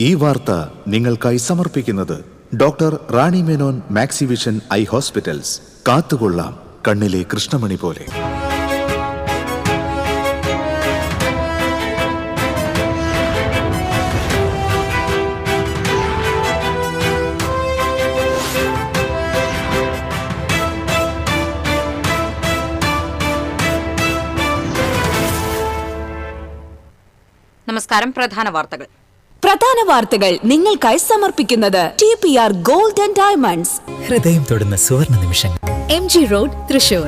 ഈ വാർത്ത നിങ്ങൾക്കായി സമർപ്പിക്കുന്നത് doctor Rani Menon Maxivision I hospitals. കാത്തുകൊള്ളാം കണ്ണിലെ കൃഷ്ണമണി പോലെ. നമസ്കാരം. പ്രധാന വാർത്തകൾ നിങ്ങൾക്കായി സമർപ്പിക്കുന്നത് TPR Gold and Diamonds. ഹൃദയം തൊടുന്ന സുവർണ നിമിഷങ്ങൾ. MG Road, Thrissur,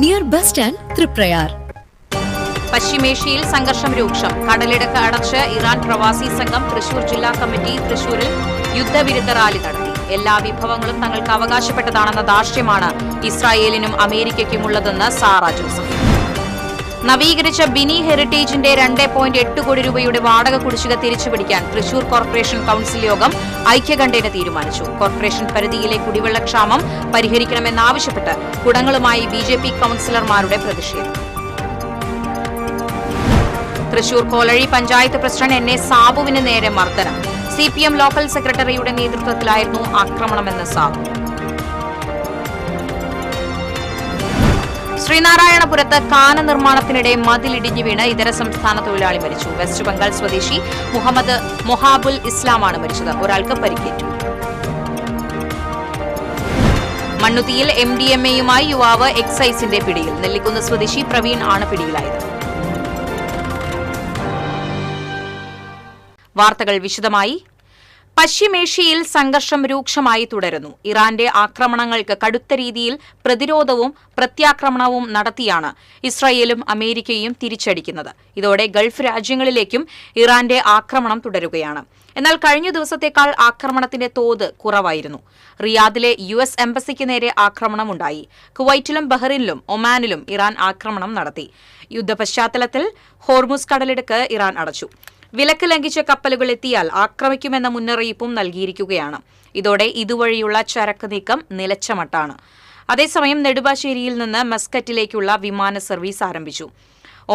near bus stand, Triprayar. പശ്ചിമേഷ്യയിൽ സംഘർഷം രൂക്ഷം. കടലിടുക്ക് അടച്ച് ഇറാൻ പ്രവാസി സംഘം. തൃശൂർ ജില്ലാ കമ്മിറ്റി തൃശൂരിൽ യുദ്ധവിരുദ്ധ റാലി നടത്തി. എല്ലാ വിഭവങ്ങളും തങ്ങൾക്ക് അവകാശപ്പെട്ടതാണെന്ന ധാർഷ്ട്യമാണ് ഇസ്രായേലിനും അമേരിക്കയ്ക്കുമുള്ളതെന്ന് സാറ ജോസഫ്. നവീകരിച്ച ബിനി ഹെറിറ്റേജിന്റെ 2.8 കോടി രൂപയുടെ വാടക കുടിശ്ശിക തിരിച്ചുപിടിക്കാൻ തൃശൂർ കോർപ്പറേഷൻ കൌൺസിൽ യോഗം ഐക്യകണ്ഠേന തീരുമാനിച്ചു. കോർപ്പറേഷൻ പരിധിയിലെ കുടിവെള്ളക്ഷാമം പരിഹരിക്കണമെന്നാവശ്യപ്പെട്ട് കുടങ്ങളുമായി BJP കൌൺസിലർമാരുടെ പ്രതിഷേധം. തൃശൂർ കോലഴി പഞ്ചായത്ത് പ്രസിഡന്റ് NA സാബുവിന് നേരെ മർദ്ദനം. CPM ലോക്കൽ സെക്രട്ടറിയുടെ നേതൃത്വത്തിലായിരുന്നു ആക്രമണമെന്ന് സാബു. ശ്രീനാരായണപുരത്ത് കാന നിർമ്മാണത്തിനിടെ മതിലിടിഞ്ഞു വീണ് ഇതര സംസ്ഥാന തൊഴിലാളി മരിച്ചു. വെസ്റ്റ് ബംഗാൾ സ്വദേശി മുഹമ്മദ് മൊഹാബുൽ ഇസ്ലാമാണ് മരിച്ചത്. ഒരാൾക്ക് പരിക്കേറ്റു. മണ്ണുത്തിയിൽ MDMAയുമായി യുവാവ് എക്സൈസിന്റെ പിടിയിൽ. നെല്ലിക്കുന്ന് സ്വദേശി പ്രവീൺ ആണ് പിടിയിലായത്. വാർത്തകൾ വിശദമായി. പശ്ചിമേഷ്യയിൽ സംഘർഷം രൂക്ഷമായി തുടരുന്നു. ഇറാന്റെ ആക്രമണങ്ങൾക്ക് കടുത്ത രീതിയിൽ പ്രതിരോധവും പ്രത്യാക്രമണവും നടത്തിയാണ് ഇസ്രായേലും അമേരിക്കയും തിരിച്ചടിക്കുന്നത്. ഇതോടെ ഗൾഫ് രാജ്യങ്ങളിലേക്കും ഇറാന്റെ ആക്രമണം തുടരുകയാണ്. എന്നാൽ കഴിഞ്ഞ ദിവസത്തേക്കാൾ ആക്രമണത്തിന്റെ തോത് കുറവായിരുന്നു. റിയാദിലെ US എംബസിക്ക് നേരെ ആക്രമണമുണ്ടായി. കുവൈറ്റിലും ബഹ്റിനിലും ഒമാനിലും ഇറാൻ ആക്രമണം നടത്തി. യുദ്ധ പശ്ചാത്തലത്തിൽ ഹോർമുസ് കടലിടുക്ക് ഇറാൻ അടച്ചു. വിലക്ക് ലംഘിച്ച കപ്പലുകൾ എത്തിയാൽ ആക്രമിക്കുമെന്ന മുന്നറിയിപ്പും നൽകിയിരിക്കുകയാണ്. ഇതോടെ ഇതുവഴിയുള്ള ചരക്ക് നീക്കം നിലച്ച മട്ടാണ്. അതേസമയം നെടുമ്പാശ്ശേരിയിൽ നിന്ന് മസ്കറ്റിലേക്കുള്ള വിമാന സർവീസ് ആരംഭിച്ചു.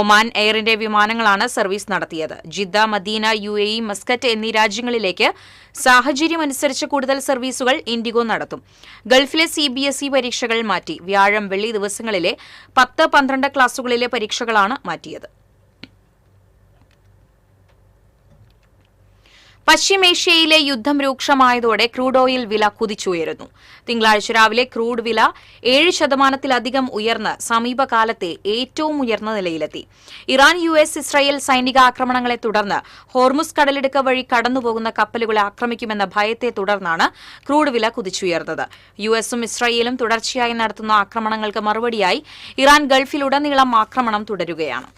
ഒമാൻ എയറിന്റെ വിമാനങ്ങളാണ് സർവീസ് നടത്തിയത്. ജിദ്ദ, മദീന, UAE, മസ്കറ്റ് എന്നീ രാജ്യങ്ങളിലേക്ക് സാഹചര്യമനുസരിച്ച് കൂടുതൽ സർവീസുകൾ ഇൻഡിഗോ നടത്തും. ഗൾഫിലെ CBSE പരീക്ഷകൾ മാറ്റി. വ്യാഴം, വെള്ളി ദിവസങ്ങളിലെ 10, 12 ക്ലാസുകളിലെ പരീക്ഷകളാണ് മാറ്റിയത്. പശ്ചിമേഷ്യയിലെ യുദ്ധം രൂക്ഷമായതോടെ ക്രൂഡ് ഓയിൽ വില കുതിച്ചുയരുന്നു. തിങ്കളാഴ്ച രാവിലെ ക്രൂഡ് വില 7% ഉയർന്ന് സമീപകാലത്തെ ഏറ്റവും ഉയർന്ന നിലയിലെത്തി. ഇറാൻ, US, ഇസ്രായേൽ സൈനിക ആക്രമണങ്ങളെ തുടർന്ന് ഹോർമുസ് കടലിടുക്ക് വഴി കടന്നുപോകുന്ന കപ്പലുകളെ ആക്രമിക്കുമെന്ന ഭയത്തെ തുടർന്നാണ് ക്രൂഡ് വില കുതിച്ചുയർന്നത്. USഉം ഇസ്രായേലും തുടർച്ചയായി നടത്തുന്ന ആക്രമണങ്ങൾക്ക് മറുപടിയായി ഇറാൻ ഗൾഫിലുടനീളം ആക്രമണം തുടരുകയാണ്.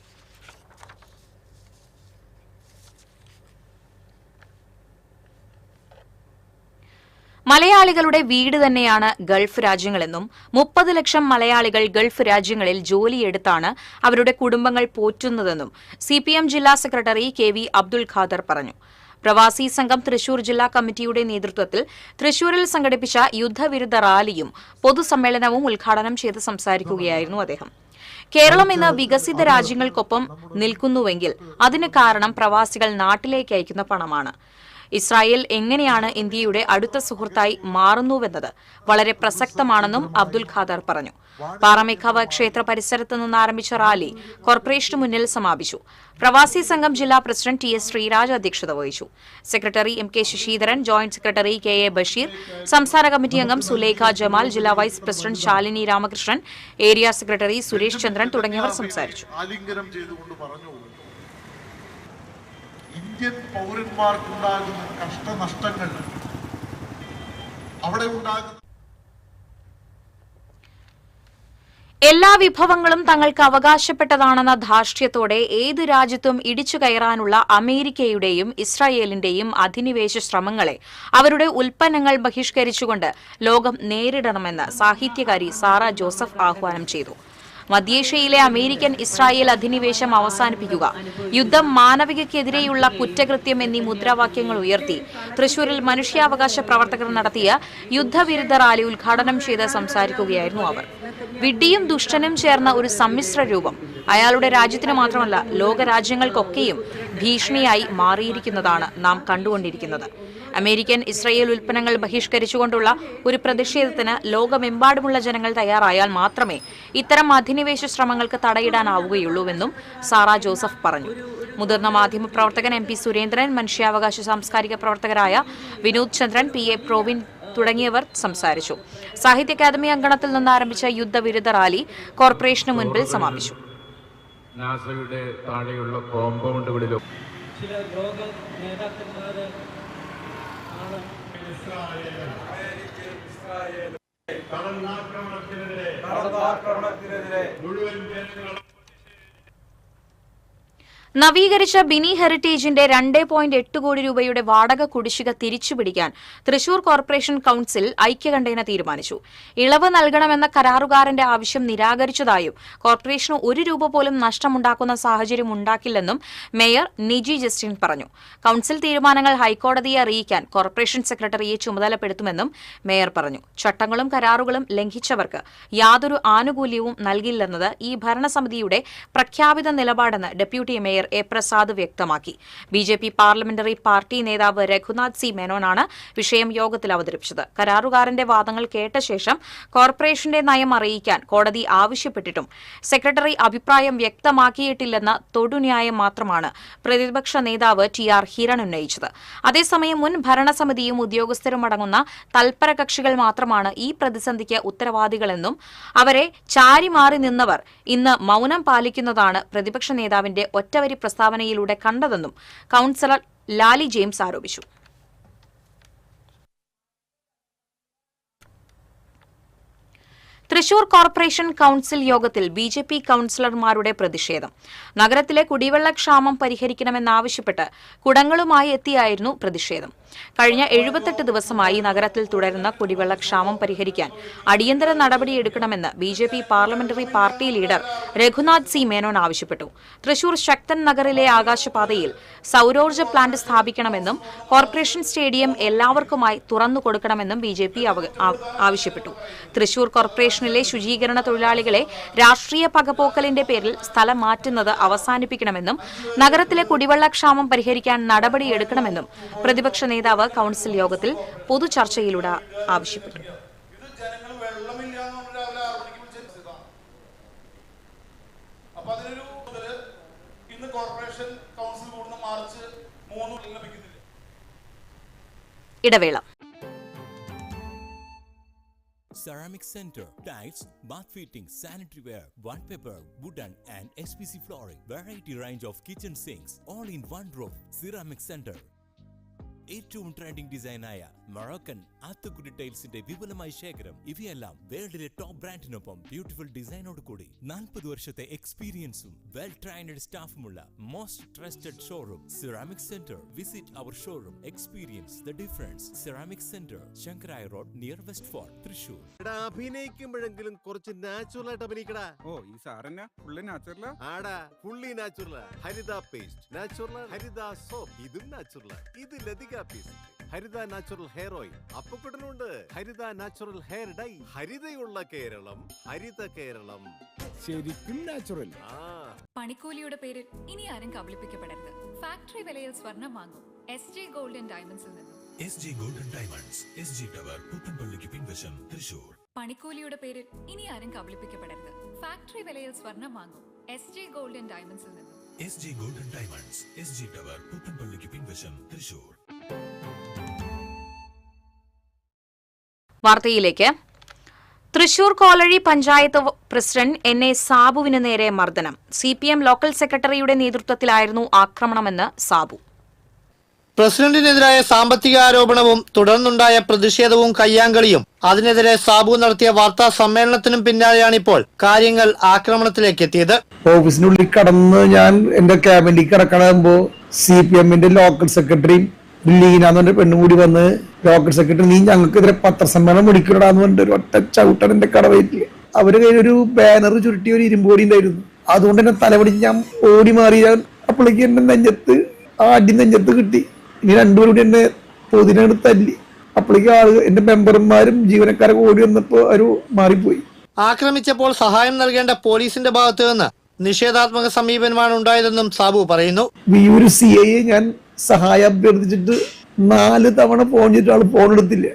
മലയാളികളുടെ വീട് തന്നെയാണ് ഗൾഫ് രാജ്യങ്ങളെന്നും 30 ലക്ഷം മലയാളികൾ ഗൾഫ് രാജ്യങ്ങളിൽ ജോലിയെടുത്താണ് അവരുടെ കുടുംബങ്ങൾ പോറ്റുന്നതെന്നും CPM ജില്ലാ സെക്രട്ടറി KV അബ്ദുൽ ഖാദർ പറഞ്ഞു. പ്രവാസി സംഘം തൃശൂർ ജില്ലാ കമ്മിറ്റിയുടെ നേതൃത്വത്തിൽ തൃശൂരിൽ സംഘടിപ്പിച്ച യുദ്ധവിരുദ്ധ റാലിയും പൊതുസമ്മേളനവും ഉദ്ഘാടനം ചെയ്ത് സംസാരിക്കുകയായിരുന്നു അദ്ദേഹം. കേരളം ഇന്ന് വികസിത രാജ്യങ്ങൾക്കൊപ്പം നിൽക്കുന്നുവെങ്കിൽ അതിന് കാരണം പ്രവാസികൾ നാട്ടിലേക്ക് അയക്കുന്ന പണമാണ്. ഇസ്രായേൽ എങ്ങനെയാണ് ഇന്ത്യയുടെ അടുത്ത സുഹൃത്തായി മാറുന്നുവെന്നത് വളരെ പ്രസക്തമാണെന്നും അബ്ദുൽ ഖാദർ പറഞ്ഞു. പാറമേക്കാവ് ക്ഷേത്ര പരിസരത്ത് നിന്ന് ആരംഭിച്ച റാലി കോർപ്പറേഷന് മുന്നിൽ സമാപിച്ചു. പ്രവാസി സംഘം ജില്ലാ പ്രസിഡന്റ് TS ശ്രീരാജ് അധ്യക്ഷത വഹിച്ചു. Secretary MK Sasidharan, joint secretary KA Basheer, സംസ്ഥാന കമ്മിറ്റി അംഗം സുലേഖ ജമാൽ, ജില്ലാ vice president Shalini Ramakrishnan, area secretary Suresh Chandran തുടങ്ങിയവർ സംസാരിച്ചു. ഇന്ത്യൻ പൗരന്മാർക്കുണ്ടാകുന്ന കഷ്ടനഷ്ടങ്ങൾ അവിടെ ഉണ്ടാകുന്ന എല്ലാ വിഭവങ്ങളും തങ്ങൾക്ക് അവകാശപ്പെട്ടതാണെന്ന ധാർഷ്ട്യത്തോടെ ഏത് രാജ്യത്തും ഇടിച്ചു കയറാനുള്ള അമേരിക്കയുടെയും ഇസ്രായേലിന്റെയും അധിനിവേശ ശ്രമങ്ങളെ അവരുടെ ഉൽപ്പന്നങ്ങൾ ബഹിഷ്കരിച്ചുകൊണ്ട് ലോകം നേരിടണമെന്ന് സാഹിത്യകാരി സാറ ജോസഫ് ആഹ്വാനം ചെയ്തു. മധ്യേഷ്യയിലെ അമേരിക്കൻ ഇസ്രായേൽ അധിനിവേശം അവസാനിപ്പിക്കുക, യുദ്ധം മാനവികതയ്ക്കെതിരെയുള്ള കുറ്റകൃത്യം എന്നീ മുദ്രാവാക്യങ്ങൾ ഉയർത്തി തൃശൂരിൽ മനുഷ്യാവകാശ പ്രവർത്തകർ നടത്തിയ യുദ്ധവിരുദ്ധ റാലി ഉദ്ഘാടനം ചെയ്ത് സംസാരിക്കുകയായിരുന്നു അവർ. വിഡ്ഢിയും ദുഷ്ടനും ചേർന്ന ഒരു സമ്മിശ്ര രൂപം അയാളുടെ രാജ്യത്തിന് മാത്രമല്ല ലോകരാജ്യങ്ങൾക്കൊക്കെയും ഭീഷണിയായി മാറിയിരിക്കുന്നതാണ് നാം കണ്ടുകൊണ്ടിരിക്കുന്നത്. അമേരിക്കൻ ഇസ്രയേൽ ഉൽപ്പന്നങ്ങൾ ബഹിഷ്കരിച്ചുകൊണ്ടുള്ള ഒരു പ്രതിഷേധത്തിന് ലോകമെമ്പാടുമുള്ള ജനങ്ങൾ തയ്യാറായാൽ മാത്രമേ ഇത്തരം അധിനിവേശ ശ്രമങ്ങൾക്ക് തടയിടാനാവുകയുള്ളൂവെന്നും സാറ ജോസഫ് പറഞ്ഞു. മുതിർന്ന മാധ്യമപ്രവർത്തകൻ MP സുരേന്ദ്രൻ, മനുഷ്യാവകാശ സാംസ്കാരിക പ്രവർത്തകരായ വിനോദ് ചന്ദ്രൻ, PA പ്രോവിൻ തുടങ്ങിയവർ സംസാരിച്ചു. സാഹിത്യ അക്കാദമി അങ്കണത്തിൽ നിന്ന് ആരംഭിച്ച യുദ്ധവിരുദ്ധ റാലി കോർപ്പറേഷന് മുൻപിൽ സമാപിച്ചു. നാസയുടെ താഴെയുള്ള കോമ്പൗണ്ടുകളിലും ചില ലോക നേതാക്കന്മാര് നവീകരിച്ച ബിനി ഹെറിറ്റേജിന്റെ 2.8 കോടി രൂപയുടെ വാടക കുടിശ്ശിക തിരിച്ചുപിടിക്കാൻ തൃശൂർ കോർപ്പറേഷൻ കൌൺസിൽ ഐക്യകണ്ഠേന തീരുമാനിച്ചു. ഇളവ് നൽകണമെന്ന കരാറുകാരന്റെ ആവശ്യം നിരാകരിച്ചതായും കോർപ്പറേഷന് 1 രൂപ പോലും നഷ്ടമുണ്ടാക്കുന്ന സാഹചര്യം ഉണ്ടാക്കില്ലെന്നും മേയർ നിജി ജസ്റ്റിൻ പറഞ്ഞു. കൌൺസിൽ തീരുമാനങ്ങൾ ഹൈക്കോടതിയെ അറിയിക്കാൻ കോർപ്പറേഷൻ സെക്രട്ടറിയെ ചുമതലപ്പെടുത്തുമെന്നും മേയർ പറഞ്ഞു. ചട്ടങ്ങളും കരാറുകളും ലംഘിച്ചവർക്ക് യാതൊരു ആനുകൂല്യവും നൽകില്ലെന്നത് ഈ ഭരണസമിതിയുടെ പ്രഖ്യാപിത നിലപാടെന്ന് ഡെപ്യൂട്ടി മേയർ എ പ്രസാദ് വ്യക്തമാക്കി. BJP പാർലമെന്ററി പാർട്ടി നേതാവ് രഘുനാഥ് സി മേനോനാണ് വിഷയം യോഗത്തിൽ അവതരിപ്പിച്ചത്. കരാറുകാരന്റെ വാദങ്ങൾ കേട്ട ശേഷം കോർപ്പറേഷന്റെ നയം അറിയിക്കാൻ കോടതി ആവശ്യപ്പെട്ടിട്ടും സെക്രട്ടറി അഭിപ്രായം വ്യക്തമാക്കിയിട്ടില്ലെന്ന തൊടുന്യായം മാത്രമാണ് പ്രതിപക്ഷ നേതാവ് TR ഹിരൺ ഉന്നയിച്ചത്. അതേസമയം മുൻ ഭരണസമിതിയും ഉദ്യോഗസ്ഥരുമടങ്ങുന്ന തൽപര കക്ഷികൾ മാത്രമാണ് ഈ പ്രതിസന്ധിക്ക് ഉത്തരവാദികളെന്നും അവരെ ചാരിമാറി നിന്നവർ ഇന്ന് മൌനം പാലിക്കുന്നതാണ് പ്രതിപക്ഷ നേതാവിന്റെ ഒറ്റവരി പ്രസ്താവനയിലൂടെ കണ്ടതെന്നും കൌൺസിലർ ലാലി ജെയിംസ് ആരോപിച്ചു. തൃശൂർ കോർപ്പറേഷൻ കൌൺസിൽ യോഗത്തിൽ BJP കൌൺസിലർമാരുടെ പ്രതിഷേധം. നഗരത്തിലെ കുടിവെള്ളക്ഷാമം പരിഹരിക്കണമെന്നാവശ്യപ്പെട്ട് കുടങ്ങളുമായി എത്തിയായിരുന്നു പ്രതിഷേധം. കഴിഞ്ഞ 78 ദിവസമായി നഗരത്തിൽ തുടരുന്ന കുടിവെള്ളക്ഷാമം പരിഹരിക്കാൻ അടിയന്തര നടപടിയെടുക്കണമെന്ന് BJP parliamentary party leader Raghunath C Menon ആവശ്യപ്പെട്ടു. തൃശൂർ ശക്തൻ നഗറിലെ ആകാശപാതയിൽ സൌരോർജ്ജ പ്ലാന്റ് സ്ഥാപിക്കണമെന്നും കോർപ്പറേഷൻ സ്റ്റേഡിയം എല്ലാവർക്കുമായി തുറന്നു കൊടുക്കണമെന്നും BJP ആവശ്യപ്പെട്ടു. തൃശൂർ കോർപ്പറേഷനിലെ ശുചീകരണ തൊഴിലാളികളെ രാഷ്ട്രീയ പകപോക്കലിന്റെ പേരിൽ സ്ഥലം മാറ്റുന്നത് അവസാനിപ്പിക്കണമെന്നും നഗരത്തിലെ കുടിവെള്ളക്ഷാമം പരിഹരിക്കാൻ നടപടിയെടുക്കണമെന്നും പ്രതിപക്ഷ നേതാവ് കൌൺസിൽ യോഗത്തിൽ പൊതുചർച്ചയിലൂടെ ആവശ്യപ്പെട്ടു. ഇടവേള. Ceramic Center, tiles, bath fittings, sanitary ware, wallpaper, wooden and SPC flooring, variety range of kitchen sinks, all in one roof. Ceramic Center. ഏറ്റവും ട്രെൻഡിംഗ് ഡിസൈനായ മൊറോക്കൻ ആത്തുകുടി ടൈൽസിന്റെ വിപുലമായ ശേഖരം. ഇവയെല്ലാം വേൾഡിലെ ടോപ്പ് ബ്രാൻഡിനൊപ്പം ബ്യൂട്ടിഫുൾ ഡിസൈനോട് കൂടി 40 വർഷത്തെ എക്സ്പീരിയൻസും വെൽ ട്രെയിൻഡ് സ്റ്റാഫുമുള്ള most trusted showroom ceramic centre. Visit our showroom, experience the difference. Ceramic centre, Sankarayya road, near west fort, Thrissur. അഭിനയിക്കുമ്പോഴെങ്കിലും കുറച്ച് നാച്ചുറൽ ആയിട്ട് അഭിനയിക്കടാ. ഓ, ഈ സാറന്നെ ഫുള്ളി നാച്ചുറലാ? ആടാ, ഫുള്ളി നാച്ചുറലാ. ഹരിത പേസ്റ്റ് നാച്ചുറൽ, ഹരിത സോപ്പ് ഇതും നാച്ചുറൽ, ഇത് ലതിക പേസ്റ്റ്, ഹരിത നാച്ചുറൽ ഹെയർ ഓയിൽ, അപ്പക്കുട്ടനുണ്ട് ഹരിത natural hair dye. ഹരിതയുള്ള Keralam, Haritha Keralam, ശരിക്കും natural. പണിക്കൂലിയുടെ പേരിൽ ഇനി ആരും കബളിപ്പിക്കപ്പെടരുത്. ഫാക്ടറി വിലയിൽ സ്വർണം വാങ്ങും SJ ഗോൾഡൻ ഡയമണ്ട്സിൽ നിന്നും. SJ golden diamonds, SG tower, പുത്തൻപള്ളിക്ക് പിൻവശം, തൃശൂർ. പണിക്കൂലിയുടെ പേരിൽ ഇനി ആരും കബളിപ്പിക്കപ്പെടരുത്. ഫാക്ടറി വിലയിൽ സ്വർണം വാങ്ങും SJ ഗോൾഡൻ ഡയമണ്ട്സിൽ നിന്നും. SJ golden diamonds, SG tower, പുത്തൻപള്ളിക്ക് പിൻവശം, തൃശൂർ. വാർത്തയിലേക്ക്. തൃശൂർ കോളഴി പഞ്ചായത്ത് പ്രസിഡന്റ് NA സാബുവിന് നേരെ മർദ്ദനം. CPM ലോക്കൽ സെക്രട്ടറിയുടെ നേതൃത്വത്തിലായിരുന്നു ആക്രമണമെന്ന് സാബു. പ്രസിഡന്റിനെതിരായ സാമ്പത്തിക ആരോപണവും തുടർന്നുണ്ടായ പ്രതിഷേധവും കയ്യാങ്കളിയും അതിനെതിരെ സാബു നടത്തിയ വാർത്താ സമ്മേളനത്തിനും പിന്നാലെയാണിപ്പോൾ കാര്യങ്ങൾ ആക്രമണത്തിലേക്ക് എത്തിയത്. ഓഫീസിനുള്ളിൽ കടന്ന് ഞാൻ എന്റെ ക്യാബിനിൽ കിടക്കണമ്പോ CPM ലോക്കൽ സെക്രട്ടറി ലീനാന്ന് പറഞ്ഞ പെണ്ണും കൂടി വന്ന്, ലോക്കൽ സെക്രട്ടറി നീ ഞങ്ങൾക്കെതിരെ പത്രസമ്മേളനം വിളിക്കണടാന്ന് പറഞ്ഞിട്ട് ഒരു ഒറ്റ ചവിട്ടൻ എന്റെ കടവയിട്ടില്ല. അവരുടെ കയ്യിൽ ഒരു ബാനർ ചുരുട്ടി ഒരു ഇരുമ്പോടി ഉണ്ടായിരുന്നു. അതുകൊണ്ട് തന്നെ തലപിടിച്ച് ഞാൻ ഓടി മാറി. അപ്പോഴേക്ക് എന്റെ നെഞ്ചത്ത് അടി നെഞ്ചത്ത് കിട്ടി. ഇനി രണ്ടുപേരും കൂടി എന്നെ പൊതിനടുത്ത് തല്ലി. അപ്പോഴേക്ക് ആള് എന്റെ മെമ്പർമാരും ജീവനക്കാരൊക്കെ ഓടി വന്നപ്പോ ഒരു മാറിപ്പോയി. ആക്രമിച്ചപ്പോൾ സഹായം നൽകേണ്ട പോലീസിന്റെ ഭാഗത്ത് നിന്ന് നിഷേധാത്മക സമീപനമാണ് ഉണ്ടായതെന്നും സാബു പറയുന്നു. വിയൂര് CI ഞാൻ സഹായം അഭ്യർത്ഥിച്ചിട്ട് 4 തവണ ഫോൺ ചെയ്തിട്ട് ആൾ ഫോൺ എടുത്തില്ല.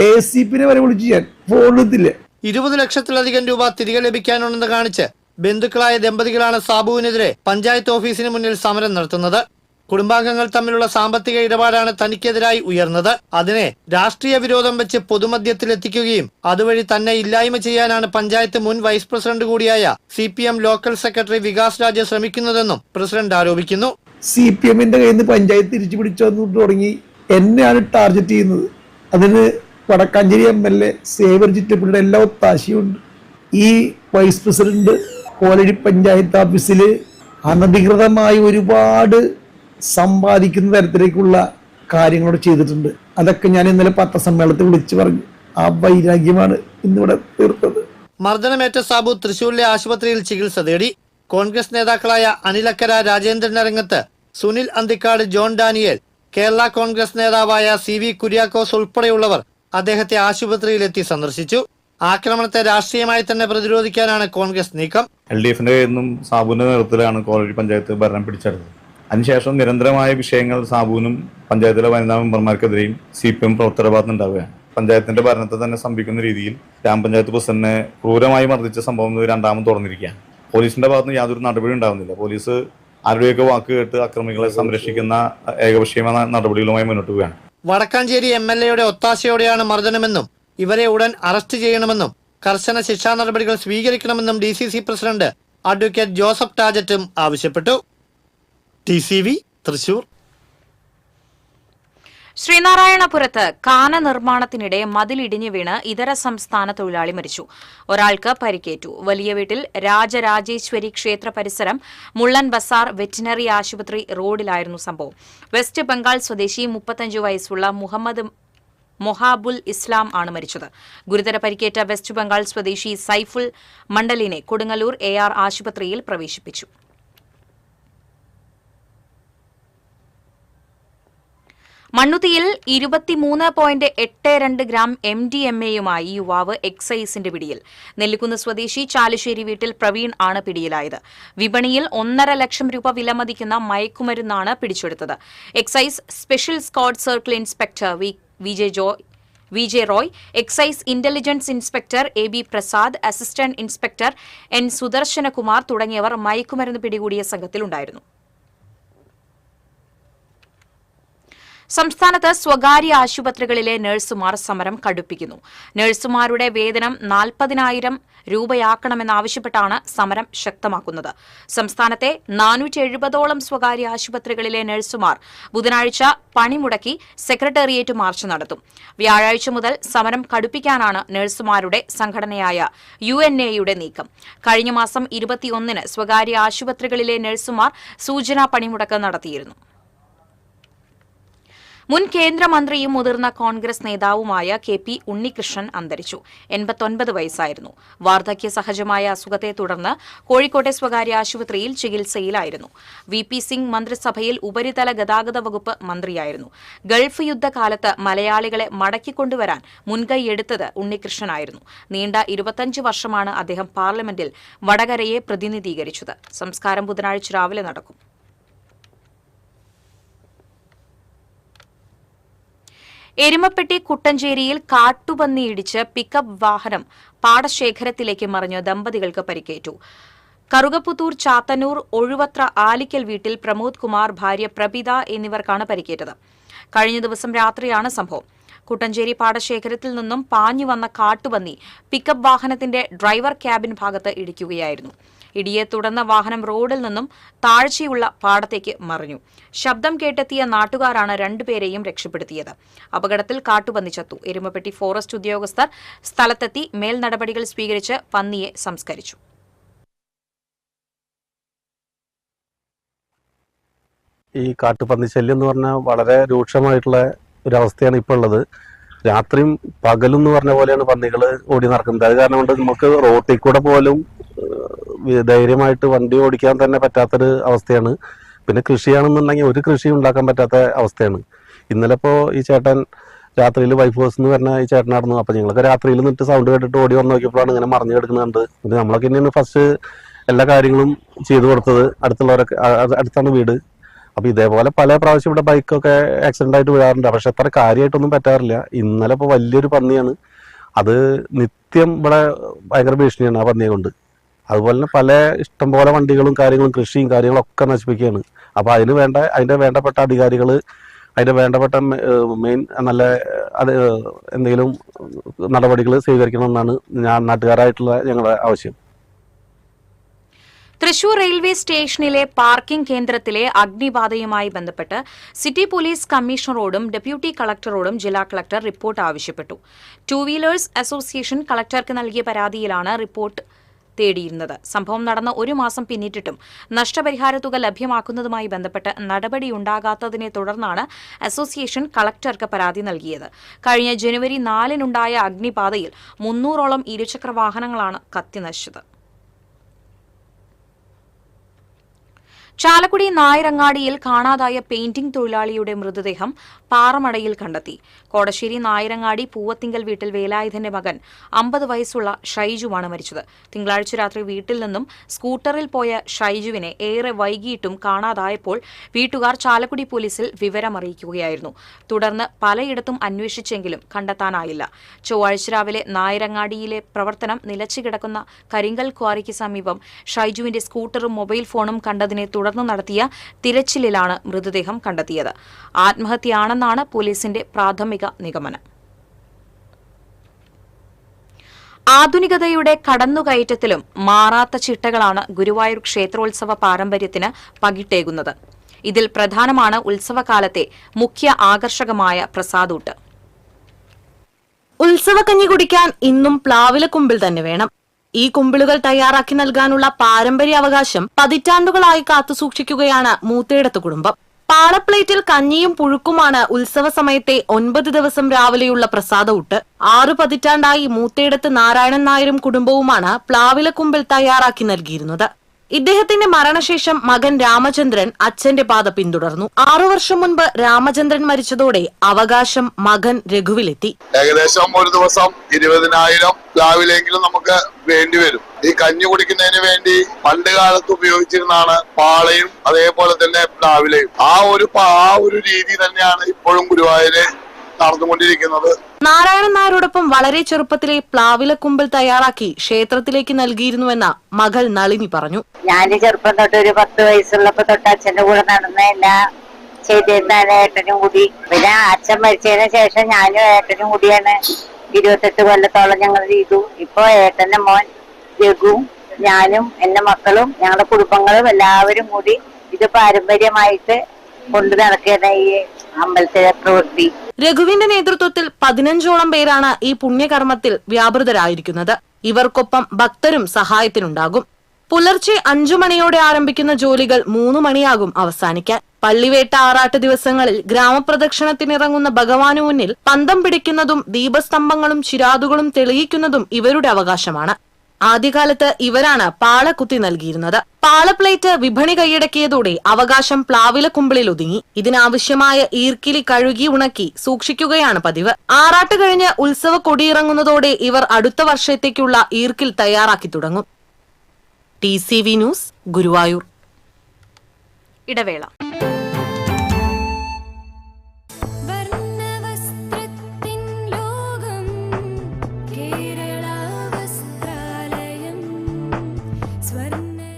ACPനെ വരെ വിളിച്ചു, ഞാൻ ഫോൺ എടുത്തില്ല. 20 ലക്ഷത്തിലധികം രൂപ തിരികെ ലഭിക്കാനുണ്ടെന്ന് കാണിച്ച് ബന്ധുക്കളായ ദമ്പതികളാണ് സാബുവിനെതിരെ പഞ്ചായത്ത് ഓഫീസിന് മുന്നിൽ സമരം നടത്തുന്നത്. കുടുംബാംഗങ്ങൾ തമ്മിലുള്ള സാമ്പത്തിക ഇടപാടാണ് തനിക്കെതിരായി ഉയർന്നത്. അതിനെ രാഷ്ട്രീയ വിരോധം വെച്ച് പൊതുമധ്യത്തിലെത്തിക്കുകയും അതുവഴി തന്നെ ഇല്ലായ്മ ചെയ്യാനാണ് പഞ്ചായത്ത് മുൻ വൈസ് പ്രസിഡന്റ് കൂടിയായ CPM local secretary Vikas Raj ശ്രമിക്കുന്നതെന്നും പ്രസിഡന്റ് ആരോപിക്കുന്നു. CPMന്റെ കയ്യിൽ നിന്ന് പഞ്ചായത്ത് തിരിച്ചു പിടിച്ചു വന്നിട്ട് തുടങ്ങി എന്നെയാണ് ടാർഗറ്റ് ചെയ്യുന്നത്. അതിന് വടക്കാഞ്ചേരി MLA സേവർ ചിറ്റപ്പിയുടെ എല്ലാ ഒത്താശയുണ്ട്. ഈ വൈസ് പ്രസിഡന്റ് കോലടി പഞ്ചായത്ത് ഓഫീസിൽ അനധികൃതമായി ഒരുപാട് സമ്പാദിക്കുന്ന തരത്തിലേക്കുള്ള കാര്യങ്ങളോട് ചെയ്തിട്ടുണ്ട്. അതൊക്കെ ഞാൻ ഇന്നലെ പത്രസമ്മേളനത്തിൽ വിളിച്ചു പറഞ്ഞു. ആ വൈരാഗ്യമാണ് ഇന്നിവിടെ തീർത്തത്. മർദ്ദനമേറ്റ സാബു തൃശൂരിലെ ആശുപത്രിയിൽ ചികിത്സ തേടി. കോൺഗ്രസ് നേതാക്കളായ അനിലക്കര, രാജേന്ദ്രൻ അരങ്ങത്ത്, സുനിൽ അന്തിക്കാട്, ജോൺ ഡാനിയേൽ, കേരള കോൺഗ്രസ് നേതാവായ CV കുര്യാക്കോസ് ഉൾപ്പെടെയുള്ളവർ അദ്ദേഹത്തെ ആശുപത്രിയിലെത്തി സന്ദർശിച്ചു. ആക്രമണത്തെ രാഷ്ട്രീയമായി തന്നെ പ്രതിരോധിക്കാനാണ് കോൺഗ്രസ് നീക്കം. LDFന്റെ നിന്നും സാബുവിന്റെ നേതൃത്വത്തിലാണ് കോളേജ് പഞ്ചായത്ത് ഭരണം പിടിച്ചെടുത്തത്. അതിനുശേഷം നിരന്തരമായ വിഷയങ്ങൾ സാബുവിനും പഞ്ചായത്തിലെ വനിതാ മെമ്പർമാർക്കെതിരെയും CPM പ്രവർത്തകരുടെ ഭാഗത്തുനിന്നുണ്ടാവുകയാണ്. പഞ്ചായത്തിന്റെ ഭരണത്തെ തന്നെ സ്തംഭിക്കുന്ന രീതിയിൽ ഗ്രാമപഞ്ചായത്ത് പ്രസിഡന്റിനെ ക്രൂരമായി മർദ്ദിച്ച സംഭവം രണ്ടാമത് തുറന്നിരിക്കുകയാണ്. പോലീസിന്റെ ഭാഗത്തുനിന്ന് യാതൊരു നടപടി ഉണ്ടാവുന്നില്ല. പോലീസ് ആരുടെയൊക്കെ വാക്ക് കേട്ട് അക്രമികളെ സംരക്ഷിക്കുന്ന ഏകപക്ഷീയമായ നടപടികളുമായി മുന്നോട്ട് പോവുകയാണ്. വടക്കാഞ്ചേരി MLAയുടെ ഒത്താശയോടെയാണ് മർദ്ദനമെന്നും ഇവരെ ഉടൻ അറസ്റ്റ് ചെയ്യണമെന്നും കർശന ശിക്ഷാ നടപടികൾ സ്വീകരിക്കണമെന്നും DCC പ്രസിഡന്റ് അഡ്വക്കേറ്റ് ജോസഫ് ടാജറ്റും ആവശ്യപ്പെട്ടു. TCV തൃശൂർ. ശ്രീനാരായണപുരത്ത് കാന നിർമ്മാണത്തിനിടെ മതിലിടിഞ്ഞു വീണ് ഇതര സംസ്ഥാന തൊഴിലാളി മരിച്ചു. ഒരാൾക്ക് പരിക്കേറ്റു. വലിയ വീട്ടിൽ രാജരാജേശ്വരി ക്ഷേത്ര പരിസരം മുള്ളൻ ബസാർ വെറ്റിനറി ആശുപത്രി റോഡിലായിരുന്നു സംഭവം. വെസ്റ്റ് ബംഗാൾ സ്വദേശി 35 വയസ്സുള്ള മൊഹാബുൽ ഇസ്ലാം ആണ് മരിച്ചത്. ഗുരുതര പരിക്കേറ്റ വെസ്റ്റ് ബംഗാൾ സ്വദേശി സൈഫുൽ മണ്ഡലിനെ കൊടുങ്ങല്ലൂർ AR ആശുപത്രിയിൽ പ്രവേശിപ്പിച്ചു. മണ്ണുത്തിയിൽ 23.82 ഗ്രാം MDMA-യുമായി യുവാവ് എക്സൈസിന്റെ പിടിയിൽ. നെല്ലിക്കുന്ന് സ്വദേശി ചാലുശ്ശേരി വീട്ടിൽ പ്രവീൺ ആണ് പിടിയിലായത്. വിപണിയിൽ 1.5 ലക്ഷം രൂപ വിലമതിക്കുന്ന മയക്കുമരുന്നാണ് പിടിച്ചെടുത്തത്. Excise special squad circle inspector VJ Roy, excise intelligence inspector AB Prasad, assistant inspector N Sudarsanakumar തുടങ്ങിയവർ മയക്കുമരുന്ന് പിടികൂടിയ സംഘത്തിലുണ്ടായിരുന്നു. സംസ്ഥാനത്ത് സ്വകാര്യ ആശുപത്രികളിലെ നഴ്സുമാർ സമരം കടുപ്പിക്കുന്നു. നഴ്സുമാരുടെ വേതനം 40,000 രൂപയാക്കണമെന്നാവശ്യപ്പെട്ടാണ് സമരം ശക്തമാക്കുന്നത്. സംസ്ഥാനത്തെ 470ഓളം സ്വകാര്യ ആശുപത്രികളിലെ നഴ്സുമാർ ബുധനാഴ്ച പണിമുടക്കി സെക്രട്ടേറിയറ്റ് മാർച്ച് നടത്തും. വ്യാഴാഴ്ച മുതൽ സമരം കടുപ്പിക്കാനാണ് നഴ്സുമാരുടെ സംഘടനയായ UNA-യുടെ നീക്കം. കഴിഞ്ഞ മാസം 21-ന് സ്വകാര്യ ആശുപത്രികളിലെ നഴ്സുമാർ സൂചനാ പണിമുടക്ക് നടത്തിയിരുന്നു. മുൻ കേന്ദ്രമന്ത്രിയും മുതിർന്ന കോൺഗ്രസ് നേതാവുമായ KP ഉണ്ണികൃഷ്ണൻ അന്തരിച്ചു. 89 വയസ്സായിരുന്നു. വാർദ്ധക്യ സഹജമായ അസുഖത്തെ തുടർന്ന് കോഴിക്കോട്ടെ സ്വകാര്യ ആശുപത്രിയിൽ ചികിത്സയിലായിരുന്നു. VP സിംഗ് മന്ത്രിസഭയിൽ ഉപരിതല ഗതാഗത വകുപ്പ് മന്ത്രിയായിരുന്നു. ഗൾഫ് യുദ്ധകാലത്ത് മലയാളികളെ മടക്കിക്കൊണ്ടുവരാൻ മുൻകൈയെടുത്തത് ഉണ്ണികൃഷ്ണനായിരുന്നു. നീണ്ട 25 വർഷമാണ് അദ്ദേഹം പാർലമെന്റിൽ വടകരയെ പ്രതിനിധീകരിച്ചത്. സംസ്കാരം ബുധനാഴ്ച രാവിലെ നടക്കും. എരുമപ്പെട്ടി കുട്ടഞ്ചേരിയിൽ കാട്ടുപന്നിയിടിച്ച് പിക്കപ്പ് വാഹനം പാടശേഖരത്തിലേക്ക് മറിഞ്ഞ് ദമ്പതികൾക്ക് പരിക്കേറ്റു. കറുകപ്പുത്തൂർ ചാത്തന്നൂർ ഒഴുവത്ര ആലിക്കൽ വീട്ടിൽ പ്രമോദ് കുമാർ, ഭാര്യ പ്രബിത എന്നിവർക്കാണ് പരിക്കേറ്റത്. കഴിഞ്ഞ ദിവസം രാത്രിയാണ് സംഭവം. കുട്ടഞ്ചേരി പാടശേഖരത്തിൽ നിന്നും പാഞ്ഞു വന്ന കാട്ടുപന്നി പിക്കപ്പ് വാഹനത്തിന്റെ ഡ്രൈവർ ക്യാബിൻ ഭാഗത്ത് ഇടിക്കുകയായിരുന്നു. ഇടിയെ തുടർന്ന് വാഹനം റോഡിൽ നിന്നും താഴ്ചയുള്ള പാടത്തേക്ക് മറിഞ്ഞു. ശബ്ദം കേട്ടെത്തിയ നാട്ടുകാരാണ് രണ്ടുപേരെയും രക്ഷപ്പെടുത്തിയത്. അപകടത്തിൽ കാട്ടുപന്നി ചത്തു. എരുമപ്പെട്ടി ഫോറസ്റ്റ് ഉദ്യോഗസ്ഥർ സ്ഥലത്തെത്തി മേൽ നടപടികൾ സ്വീകരിച്ച് പന്നിയെ സംസ്കരിച്ചു. ഈ കാട്ടുപന്നി ശല്യം എന്ന് പറഞ്ഞാൽ വളരെ രൂക്ഷമായിട്ടുള്ള ഒരവസ്ഥയാണ് ഇപ്പോൾ ഉള്ളത്. രാത്രിയും പകലും എന്ന് പറഞ്ഞ പോലെയാണ് പന്നികൾ ഓടി നടക്കുന്നത്. അത് കാരണം കൊണ്ട് നമുക്ക് റോട്ടിൽ കൂടെ പോലും ധൈര്യമായിട്ട് വണ്ടി ഓടിക്കാൻ തന്നെ പറ്റാത്തൊരു അവസ്ഥയാണ്. പിന്നെ കൃഷിയാണെന്നുണ്ടെങ്കിൽ ഒരു കൃഷി ഉണ്ടാക്കാൻ പറ്റാത്ത അവസ്ഥയാണ്. ഇന്നലെ ഇപ്പോൾ ഈ ചേട്ടൻ രാത്രിയിൽ വൈഫ് ഹൗസ് എന്ന് പറഞ്ഞ ഈ ചേട്ടനായിരുന്നു. അപ്പം ഞങ്ങളൊക്കെ രാത്രിയിൽ നിന്നിട്ട് സൗണ്ട് കേട്ടിട്ട് ഓടി വന്ന് നോക്കിയപ്പോഴാണ് ഇങ്ങനെ മറിഞ്ഞു കിടക്കുന്നുണ്ട്. പിന്നെ നമ്മളൊക്കെ തന്നെയാണ് ഫസ്റ്റ് എല്ലാ കാര്യങ്ങളും ചെയ്തു കൊടുത്തത്. അടുത്തുള്ളവരൊക്കെ അടുത്താണ് വീട്. അപ്പൊ ഇതേപോലെ പല പ്രാവശ്യം ഇവിടെ ബൈക്കൊക്കെ ആക്സിഡന്റ് ആയിട്ട് വീഴാറുണ്ട്. പക്ഷെ അത്ര കാര്യമായിട്ടൊന്നും പറ്റാറില്ല. ഇന്നലെ ഇപ്പൊ വലിയൊരു പന്നിയാണ്. അത് നിത്യം ഇവിടെ ഭയങ്കര ഭീഷണിയാണ് ആ പന്നിയെ കൊണ്ട്. അതുപോലെ തന്നെ പല ഇഷ്ടംപോലെ വണ്ടികളും കാര്യങ്ങളും കൃഷിയും കാര്യങ്ങളൊക്കെ നശിപ്പിക്കുകയാണ്. അപ്പൊ അതിന്റെ വേണ്ടപ്പെട്ട അധികാരികൾ അതിന്റെ വേണ്ടപ്പെട്ട മെയിൻ നല്ല അത് എന്തെങ്കിലും നടപടികൾ സ്വീകരിക്കണമെന്നാണ് നാട്ടുകാരായിട്ടുള്ള ഞങ്ങളുടെ ആവശ്യം. തൃശൂർ റെയിൽവേ സ്റ്റേഷനിലെ പാർക്കിംഗ് കേന്ദ്രത്തിലെ അഗ്നിബാധയുമായി ബന്ധപ്പെട്ട് സിറ്റി പോലീസ് കമ്മീഷണറോടും ഡെപ്യൂട്ടി കളക്ടറോടും ജില്ലാ കളക്ടർ റിപ്പോർട്ട് ആവശ്യപ്പെട്ടു. ടൂ വീലേഴ്സ് അസോസിയേഷൻ കളക്ടർക്ക് നൽകിയ പരാതിയിലാണ് റിപ്പോർട്ട് തേടിയിരുന്നത്. സംഭവം നടന്ന 1 മാസം പിന്നിട്ടിട്ടും നഷ്ടപരിഹാര തുക ലഭ്യമാക്കുന്നതുമായി ബന്ധപ്പെട്ട് നടപടിയുണ്ടാകാത്തതിനെ തുടർന്നാണ് അസോസിയേഷൻ കളക്ടർക്ക് പരാതി നൽകിയത്. കഴിഞ്ഞ ജനുവരി 4-നുണ്ടായ അഗ്നിബാധയിൽ 300ഓളം ഇരുചക്ര വാഹനങ്ങളാണ് കത്തിനശിച്ചത്. ചാലക്കുടി നായരങ്ങാടിയിൽ കാണാതായ പെയിന്റിംഗ് തൊഴിലാളിയുടെ മൃതദേഹം പാറമടയിൽ കണ്ടെത്തി. കോടശ്ശേരി നായരങ്ങാടി പൂവത്തിങ്കൽ വീട്ടിൽ വേലായുധന്റെ മകൻ 50 വയസ്സുള്ള ഷൈജുവാണ് മരിച്ചത്. തിങ്കളാഴ്ച രാത്രി വീട്ടിൽ നിന്നും സ്കൂട്ടറിൽ പോയ ഷൈജുവിനെ ഏറെ വൈകിയിട്ടും കാണാതായപ്പോൾ വീട്ടുകാർ ചാലക്കുടി പോലീസിൽ വിവരമറിയിക്കുകയായിരുന്നു. തുടർന്ന് പലയിടത്തും അന്വേഷിച്ചെങ്കിലും കണ്ടെത്താനായില്ല. ചൊവ്വാഴ്ച രാവിലെ നായരങ്ങാടിയിലെ പ്രവർത്തനം നിലച്ചുകിടക്കുന്ന കരിങ്കൽ ക്വാറിക്ക് സമീപം ഷൈജുവിന്റെ സ്കൂട്ടറും മൊബൈൽ ഫോണും കണ്ടതിനെ തുടർന്ന് നടത്തിയ തിരച്ചിലിലാണ് മൃതദേഹം കണ്ടെത്തിയത്. ആത്മഹത്യയാണെന്നാണ് പോലീസിന്റെ പ്രാഥമിക നിഗമനം. ആധുനികതയുടെ കടന്നുകയറ്റത്തിലും മാറാത്ത ചിട്ടകളാണ് ഗുരുവായൂർ ക്ഷേത്രോത്സവ പാരമ്പര്യത്തിന് പകിട്ടേകുന്നത്. ഇതിൽ പ്രധാനമാണ് ഉത്സവകാലത്തെ മുഖ്യ ആകർഷകമായ പ്രസാദൂട്ട്. ഉത്സവക്കഞ്ഞി കുടിക്കാൻ ഇന്നും പ്ലാവിലക്കുമ്പിൽ തന്നെ വേണം. ഈ കുമ്പിളുകൾ തയ്യാറാക്കി നൽകാനുള്ള പാരമ്പര്യ അവകാശം പതിറ്റാണ്ടുകളായി കാത്തുസൂക്ഷിക്കുകയാണ് മൂത്തേടത്ത് കുടുംബം. പാളപ്ലേറ്റിൽ കഞ്ഞിയും പുഴുക്കുമാണ് ഉത്സവ സമയത്തെ 9 ദിവസം രാവിലെയുള്ള പ്രസാദൂട്ട്. 6 പതിറ്റാണ്ടായി മൂത്തേടത്ത് നാരായണൻ നായരും കുടുംബവുമാണ് പ്ലാവിലക്കുമ്പിൽ തയ്യാറാക്കി നൽകിയിരുന്നത്. ഇദ്ദേഹത്തിന്റെ മരണശേഷം മകൻ രാമചന്ദ്രൻ അച്ഛന്റെ പാത പിന്തുടർന്നു. 6 വർഷം മുൻപ് രാമചന്ദ്രൻ മരിച്ചതോടെ അവകാശം മകൻ രഘുവിലെത്തി. ഏകദേശം ഒരു ദിവസം 20,000 പ്ലാവിലെങ്കിലും നമുക്ക് വേണ്ടിവരും. ഈ കഞ്ഞി കുടിക്കുന്നതിന് വേണ്ടി പണ്ട് കാലത്ത് ഉപയോഗിച്ചിരുന്നാണ് പാളയും അതേപോലെ തന്നെ പ്ലാവിലയും. ആ ഒരു രീതി തന്നെയാണ് ഇപ്പോഴും ഗുരുവായൂര് നടന്നുകൊണ്ടിരിക്കുന്നത്. നാരായണൻ നായരോടൊപ്പം വളരെ ചെറുപ്പത്തിലെ പ്ലാവിലക്കുമ്പിൽ തയ്യാറാക്കി ക്ഷേത്രത്തിലേക്ക് നൽകിയിരുന്നുവെന്ന മകൾ നളിനി പറഞ്ഞു. ഞാൻ ചെറുപ്പം തൊട്ട് ഒരു 10 വയസ്സുള്ളപ്പോ തൊട്ട് അച്ഛന്റെ കൂടെ നടന്ന എല്ലാ ചെയ്തിരുന്നാണ് ഏട്ടനും കൂടി. പിന്നെ അച്ഛൻ മരിച്ചതിന് ശേഷം ഞാനും ഏട്ടനും കൂടിയാണ് 28 കൊല്ലത്തോളം ഞങ്ങൾ ചെയ്തു. ഇപ്പൊ ഏട്ടന്റെ മോൻ രഘു, ഞാനും എന്റെ മക്കളും ഞങ്ങളുടെ കുടുംബങ്ങളും എല്ലാവരും കൂടി ഇത് പാരമ്പര്യമായിട്ട് കൊണ്ടു നടക്കുന്ന ഈ അമ്പലത്തിലെ പ്രവൃത്തി. രഘുവിന്റെ നേതൃത്വത്തിൽ 15ഓളം പേരാണ് ഈ പുണ്യകർമ്മത്തിൽ വ്യാപൃതരായിരിക്കുന്നത്. ഇവർക്കൊപ്പം ഭക്തരും സഹായത്തിനുണ്ടാകും. പുലർച്ചെ 5 മണിയോടെ ആരംഭിക്കുന്ന ജോലികൾ 3 മണിയാകും അവസാനിക്കാൻ. പള്ളിവേട്ട ആറാട്ട് ദിവസങ്ങളിൽ ഗ്രാമപ്രദക്ഷിണത്തിനിറങ്ങുന്ന ഭഗവാനു മുന്നിൽ പന്തം പിടിക്കുന്നതും ദീപസ്തംഭങ്ങളും ചിരാതുകളും തെളിയിക്കുന്നതും ഇവരുടെ അവകാശമാണ്. ആദ്യകാലത്ത് ഇവരാണ് പാള കുത്തി നൽകിയിരുന്നത്. പാളപ്ലേറ്റ് വിപണി കൈയടക്കിയതോടെ അവകാശം പ്ലാവിലക്കുമ്പിളിൽ ഒതുങ്ങി. ഇതിനാവശ്യമായ ഈർക്കിലി കഴുകി ഉണക്കി സൂക്ഷിക്കുകയാണ് പതിവ്. ആറാട്ട് കഴിഞ്ഞ് ഉത്സവ കൊടിയിറങ്ങുന്നതോടെ ഇവർ അടുത്ത വർഷത്തേക്കുള്ള ഈർക്കിൽ തയ്യാറാക്കി തുടങ്ങും. TCV news, Guruvayur. ഇടവേള.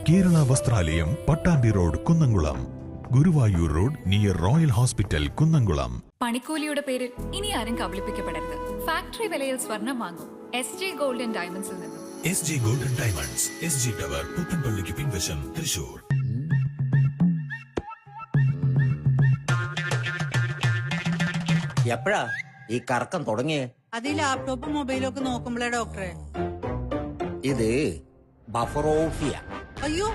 Kerala Vasthralayam, Pattambi road, Kunnamkulam. Guruvayur road near royal hospital, Kunnamkulam. പണിക്കൂലിയുടെ പേരിൽ ഇനി ആരും കബളിപ്പിക്കപ്പെടരുത്. ഫാക്ടറി വിലയിൽ സ്വർണം വാങ്ങും SJ ഗോൾഡ് ആൻഡ് ഡയമണ്ട്സിൽ നിന്നും. SJ gold and diamonds, SG tower, പുത്തൻപള്ളിക്ക് പിൻവശം, തൃശൂർ. എപ്പോഴാ ഈ കറക്കം തുടങ്ങിയേ? അത് ഈ ലാപ്ടോപ്പും മൊബൈലും ഒക്കെ നോക്കുമ്പോഴേ ഡോക്ടറെ. ഇത് ബഫറോഫിയ. അയ്യോ,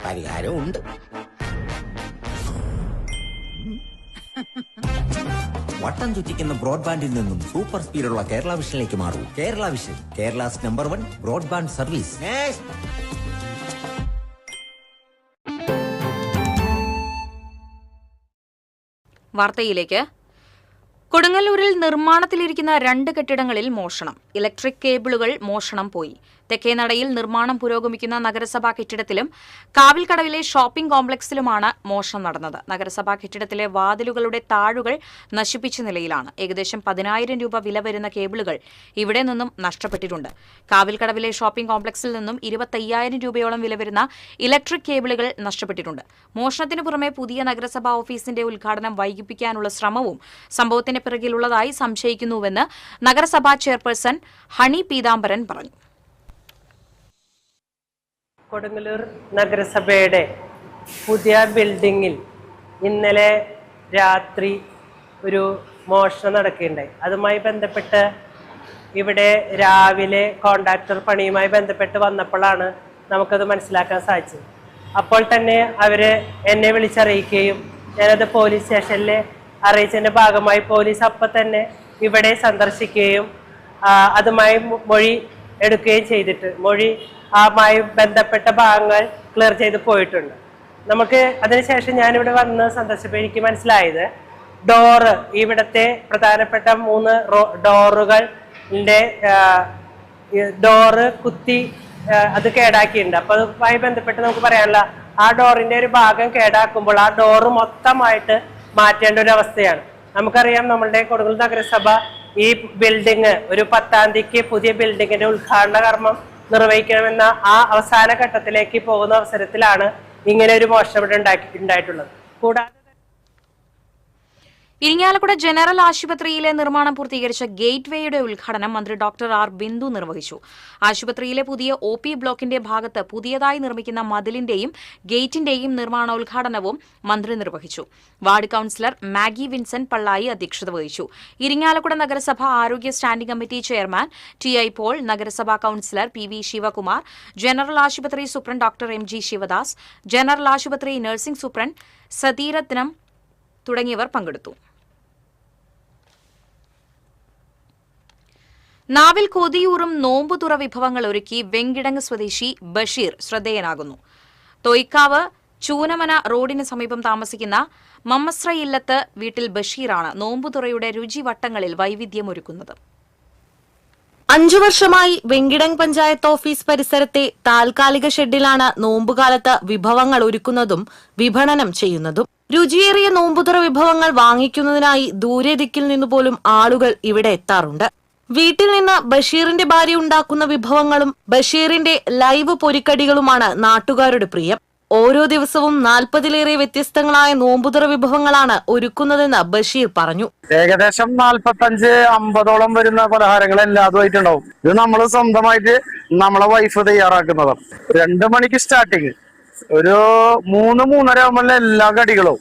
പരിഹാരം ഉണ്ട്. വട്ടം ചുറ്റിക്കുന്ന ബ്രോഡ്ബാൻഡിൽ നിന്നും സൂപ്പർ സ്പീഡുള്ള കേരള വിഷനിലേക്ക് മാറൂ. Kerala vision, Kerala's number 1 broadband service. വാർത്തയിലേക്ക്. കൊടുങ്ങല്ലൂരിൽ നിർമ്മാണത്തിലിരിക്കുന്ന 2 കെട്ടിടങ്ങളിൽ മോഷണം. ഇലക്ട്രിക് കേബിളുകൾ മോഷണം പോയി. തെക്കേനടയിൽ നിർമ്മാണം പുരോഗമിക്കുന്ന നഗരസഭാ കെട്ടിടത്തിലും കാവിൽക്കടവിലെ ഷോപ്പിംഗ് കോംപ്ലക്സിലുമാണ് മോഷണം നടന്നത്. നഗരസഭാ കെട്ടിടത്തിലെ വാതിലുകളുടെ താഴുകൾ നശിപ്പിച്ച നിലയിലാണ്. ഏകദേശം 10,000 രൂപ വില വരുന്ന കേബിളുകൾ ഇവിടെ നിന്നും നഷ്ടപ്പെട്ടിട്ടുണ്ട്. കാവിൽക്കടവിലെ ഷോപ്പിംഗ് കോംപ്ലക്സിൽ നിന്നും 25,000 രൂപയോളം വില വരുന്ന ഇലക്ട്രിക് കേബിളുകൾ നഷ്ടപ്പെട്ടിട്ടുണ്ട്. മോഷണത്തിന് പുറമെ പുതിയ നഗരസഭാ ഓഫീസിന്റെ ഉദ്ഘാടനം വൈകിപ്പിക്കാനുള്ള ശ്രമവും സംഭവത്തിന് പിറകിലുള്ളതായി സംശയിക്കുന്നുവെന്ന് നഗരസഭാ ചെയർപേഴ്സൺ ഹണി പീതാംബരൻ പറഞ്ഞു. കൊടുങ്ങല്ലൂർ നഗരസഭയുടെ പുതിയ ബിൽഡിങ്ങിൽ ഇന്നലെ രാത്രി ഒരു മോഷണം നടക്കുകയുണ്ടായി. അതുമായി ബന്ധപ്പെട്ട് ഇവിടെ രാവിലെ കോൺട്രാക്ടർ പണിയുമായി ബന്ധപ്പെട്ട് വന്നപ്പോഴാണ് നമുക്കത് മനസ്സിലാക്കാൻ സാധിച്ചത്. അപ്പോൾ തന്നെ അവർ എന്നെ വിളിച്ചറിയിക്കുകയും ഞാനത് പോലീസ് സ്റ്റേഷനിൽ അറിയിച്ചതിൻ്റെ ഭാഗമായി പോലീസ് അപ്പം തന്നെ ഇവിടെ സന്ദർശിക്കുകയും അതുമായി മൊഴി എടുക്കുകയും ചെയ്തിട്ട് ആമായി ബന്ധപ്പെട്ട ഭാഗങ്ങൾ ക്ലിയർ ചെയ്ത് പോയിട്ടുണ്ട്. നമുക്ക് അതിനുശേഷം ഞാനിവിടെ വന്ന് സന്ദർശിച്ചപ്പോൾ എനിക്ക് മനസ്സിലായത് ഇവിടുത്തെ പ്രധാനപ്പെട്ട 3 ഡോറുകളുടെ ഡോറ് കുത്തി അത് കേടാക്കിയിട്ടുണ്ട്. അപ്പോൾ അതുമായി ബന്ധപ്പെട്ട് നമുക്ക് പറയാനുള്ള ആ ഡോറിന്റെ ഒരു ഭാഗം കേടാക്കുമ്പോൾ ആ ഡോറ് മൊത്തമായിട്ട് മാറ്റേണ്ട ഒരു അവസ്ഥയാണ്. നമുക്കറിയാം നമ്മളുടെ കൊടുങ്ങല്ലൂർ നഗരസഭ ഈ ബിൽഡിങ് ഒരു 10-ാം തീയതിക്ക് പുതിയ ബിൽഡിങ്ങിന്റെ ഉദ്ഘാടന കർമ്മം നിർവഹിക്കണമെന്ന ആ അവസാന ഘട്ടത്തിലേക്ക് പോകുന്ന അവസരത്തിലാണ് ഇങ്ങനെ ഒരു മോഷണം ഇവിടെ ഉണ്ടായിട്ടുള്ളത്. കൂടാതെ ഇരിങ്ങാലക്കുട ജനറൽ ആശുപത്രിയിലെ നിർമ്മാണം പൂർത്തീകരിച്ച ഗേറ്റ് വേയുടെ ഉദ്ഘാടനം മന്ത്രി ഡോക്ടർ ആർ ബിന്ദു നിർവഹിച്ചു. ആശുപത്രിയിലെ പുതിയ OP ബ്ലോക്കിന്റെ ഭാഗത്ത് പുതിയതായി നിർമ്മിക്കുന്ന മതിലിന്റെയും ഗേറ്റിന്റെയും നിർമ്മാണോദ്ഘാടനവും മന്ത്രി നിർവഹിച്ചു. വാർഡ് കൌൺസിലർ മാഗി വിൻസെന്റ് പള്ളായി അധ്യക്ഷത വഹിച്ചു. ഇരിങ്ങാലക്കുട നഗരസഭ ആരോഗ്യ standing committee chairman TI Paul, നഗരസഭാ കൌൺസിലർ PV ശിവകുമാർ, ജനറൽ ആശുപത്രി superintendent doctor MG Sivadas, general ആശുപത്രി നഴ്സിംഗ് സൂപ്രണ്ട് സതീരത്നം തുടങ്ങിയവർ പങ്കെടുത്തു. നാവിൽ കൊതിയൂറും നോമ്പുതുറ വിഭവങ്ങൾ ഒരുക്കി വെങ്കിടങ്ങ് സ്വദേശി ബഷീർ ശ്രദ്ധേയനാകുന്നു. തൊയ്ക്കാവ് ചൂനമന റോഡിന് സമീപം താമസിക്കുന്ന മമ്മസ്ര ഇല്ലത്ത് വീട്ടിൽ ബഷീറാണ് നോമ്പുതുറയുടെ രുചിവട്ടങ്ങളിൽ വൈവിധ്യമൊരുക്കുന്നത്. 5 വർഷമായി വെങ്കിടങ് പഞ്ചായത്ത് ഓഫീസ് പരിസരത്തെ താൽക്കാലിക ഷെഡിലാണ് നോമ്പുകാലത്ത് വിഭവങ്ങൾ ഒരുക്കുന്നതും വിപണനം ചെയ്യുന്നതും. രുചിയേറിയ നോമ്പുതുറ വിഭവങ്ങൾ വാങ്ങിക്കുന്നതിനായി ദൂരെ ദിക്കിൽ നിന്നുപോലും ആളുകൾ ഇവിടെ എത്താറുണ്ട്. വീട്ടിൽ നിന്ന് ബഷീറിന്റെ ഭാര്യ ഉണ്ടാക്കുന്ന വിഭവങ്ങളും ബഷീറിന്റെ ലൈവ് പൊരിക്കടികളുമാണ് നാട്ടുകാരുടെ പ്രിയം. ഓരോ ദിവസവും 40-ലേറെ വ്യത്യസ്തങ്ങളായ നോമ്പുതുറ വിഭവങ്ങളാണ് ഒരുക്കുന്നതെന്ന് ബഷീർ പറഞ്ഞു. ഏകദേശം 45-50ഓളം വരുന്ന പലഹാരങ്ങൾ എല്ലാതുമായിട്ടുണ്ടാവും. ഇത് നമ്മൾ സ്വന്തമായിട്ട് നമ്മളെ വൈഫ് തയ്യാറാക്കുന്നതാണ്. 2 മണിക്ക് സ്റ്റാർട്ടിങ്, ഒരു 3-3:30 ആകുമ്പോൾ എല്ലാ കടികളും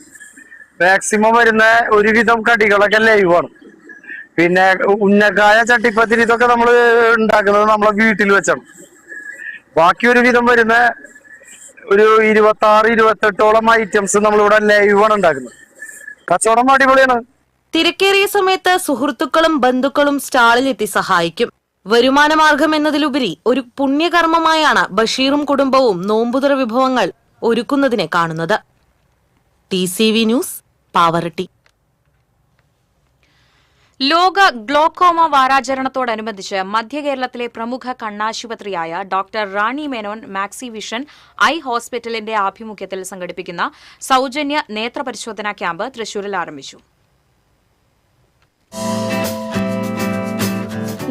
മാക്സിമം വരുന്ന ഒരുവിധം കടികളൊക്കെ ലൈവാണ്. പിന്നെ ഉന്നക്കായ, ചട്ടിപ്പത്തിരി ഇതൊക്കെ നമ്മൾ ഉണ്ടാക്കുന്നത് നമ്മളെ വീട്ടിൽ വെച്ചാണ്. ബാക്കി ഒരുവിധം വരുന്ന ഒരു 26-28ഓളം ഐറ്റംസ് നമ്മളിവിടെ ലൈവാണ് ഉണ്ടാക്കുന്നത്. കച്ചവടം അടിപൊളിയാണ്. തിരക്കേറിയ സമയത്ത് സുഹൃത്തുക്കളും ബന്ധുക്കളും സ്റ്റാളിലെത്തി സഹായിക്കും. വരുമാനമാർഗം എന്നതിലുപരി ഒരു പുണ്യകർമ്മമായാണ് ബഷീറും കുടുംബവും നോമ്പുതുറ വിഭവങ്ങൾ ഒരുക്കുന്നതിനെ കാണുന്നത്. TCV news, Pavaratty. ലോക ഗ്ലോക്കോമ വാരാചരണത്തോടനുബന്ധിച്ച് മധ്യകേരളത്തിലെ പ്രമുഖ കണ്ണാശുപത്രിയായ doctor Rani Menon Maxivision eye ഹോസ്പിറ്റലിന്റെ ആഭിമുഖ്യത്തിൽ സംഘടിപ്പിക്കുന്ന സൗജന്യ നേത്രപരിശോധനാ ക്യാമ്പ് തൃശൂരിൽ ആരംഭിച്ചു.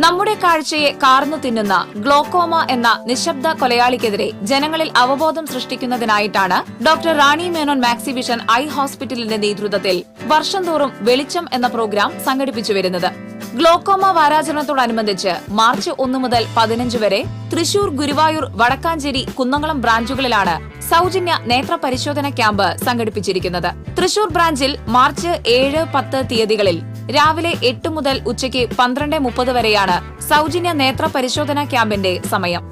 നമ്മുടെ കാഴ്ചയെ കാർന്നു തിന്നുന്ന ഗ്ലോക്കോമ എന്ന നിശബ്ദ കൊലയാളിക്കെതിരെ ജനങ്ങളിൽ അവബോധം സൃഷ്ടിക്കുന്നതിനായിട്ടാണ് doctor Rani Menon Maxivision eye ഹോസ്പിറ്റലിന്റെ നേതൃത്വത്തിൽ വർഷം തോറും വെളിച്ചം എന്ന പ്രോഗ്രാം സംഘടിപ്പിച്ചു വരുന്നത്. ഗ്ലോക്കോമ വാരാചരണത്തോടനുബന്ധിച്ച് മാർച്ച് 1 മുതൽ 15 വരെ തൃശൂർ, ഗുരുവായൂർ, വടക്കാഞ്ചേരി, കുന്നംകുളം ബ്രാഞ്ചുകളിലാണ് സൗജന്യ നേത്ര പരിശോധന ക്യാമ്പ് സംഘടിപ്പിച്ചിരിക്കുന്നത്. തൃശൂർ ബ്രാഞ്ചിൽ മാർച്ച് 7, 10 തീയതികളിൽ രാവിലെ 8 മുതൽ ഉച്ചയ്ക്ക് 12:30 വരെയാണ് സൗജന്യ നേത്ര പരിശോധനാ ക്യാമ്പിന്റെ സമയം.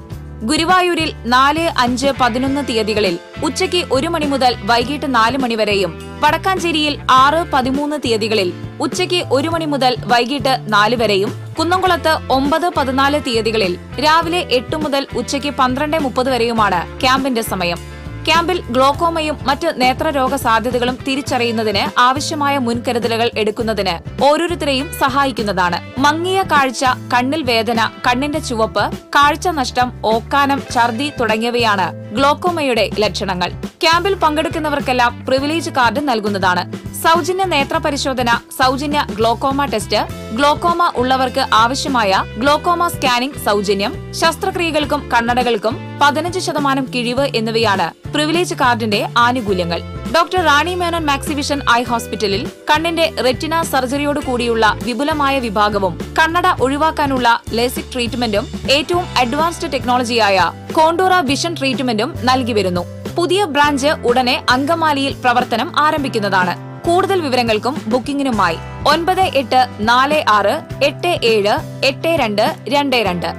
ഗുരുവായൂരിൽ 4, 5, 11 തീയതികളിൽ ഉച്ചയ്ക്ക് 1 മണി മുതൽ വൈകിട്ട് 4 മണി വരെയും, വടക്കാഞ്ചേരിയിൽ 6, 13 തീയതികളിൽ ഉച്ചയ്ക്ക് 1 മണി മുതൽ വൈകിട്ട് 4 വരെയും, കുന്നംകുളത്ത് 9, 14 തീയതികളിൽ രാവിലെ 8 മുതൽ ഉച്ചയ്ക്ക് 12:30 വരെയുമാണ് ക്യാമ്പിന്റെ സമയം. ക്യാമ്പിൽ ഗ്ലോക്കോമയും മറ്റ് നേത്രരോഗ സാധ്യതകളും തിരിച്ചറിയുന്നതിന് ആവശ്യമായ മുൻകരുതലുകൾ എടുക്കുന്നതിന് ഓരോരുത്തരെയും സഹായിക്കുന്നതാണ്. മങ്ങിയ കാഴ്ച, കണ്ണിൽ വേദന, കണ്ണിന്റെ ചുവപ്പ്, കാഴ്ച നഷ്ടം, ഓക്കാനം, ഛർദി തുടങ്ങിയവയാണ് ഗ്ലോക്കോമയുടെ ലക്ഷണങ്ങൾ. ക്യാമ്പിൽ പങ്കെടുക്കുന്നവർക്കെല്ലാം പ്രിവിലേജ് കാർഡ് നൽകുന്നതാണ്. സൗജന്യ നേത്ര പരിശോധന, സൗജന്യ ഗ്ലോക്കോമ ടെസ്റ്റ്, ഗ്ലോക്കോമ ഉള്ളവർക്ക് ആവശ്യമായ ഗ്ലോക്കോമ സ്കാനിംഗ് സൗജന്യം, ശസ്ത്രക്രിയകൾക്കും കണ്ണടകൾക്കും 15% കിഴിവ് എന്നിവയാണ് പ്രിവിലേജ് കാർഡിന്റെ ആനുകൂല്യങ്ങൾ. Doctor Rani Menon Maxivision I ഹോസ്പിറ്റലിൽ കണ്ണിന്റെ റെറ്റിന സർജറിയോട് കൂടിയുള്ള വിപുലമായ വിഭാഗവും കണ്ണട ഒഴിവാക്കാനുള്ള ലേസിക് ട്രീറ്റ്മെന്റും ഏറ്റവും അഡ്വാൻസ്ഡ് ടെക്നോളജിയായ കോണ്ടോറ വിഷൻ ട്രീറ്റ്മെന്റും നൽകി വരുന്നു. പുതിയ ബ്രാഞ്ച് ഉടനെ അങ്കമാലിയിൽ പ്രവർത്തനം ആരംഭിക്കുന്നതാണ്. കൂടുതൽ വിവരങ്ങൾക്കും ബുക്കിംഗിനുമായി 9846878222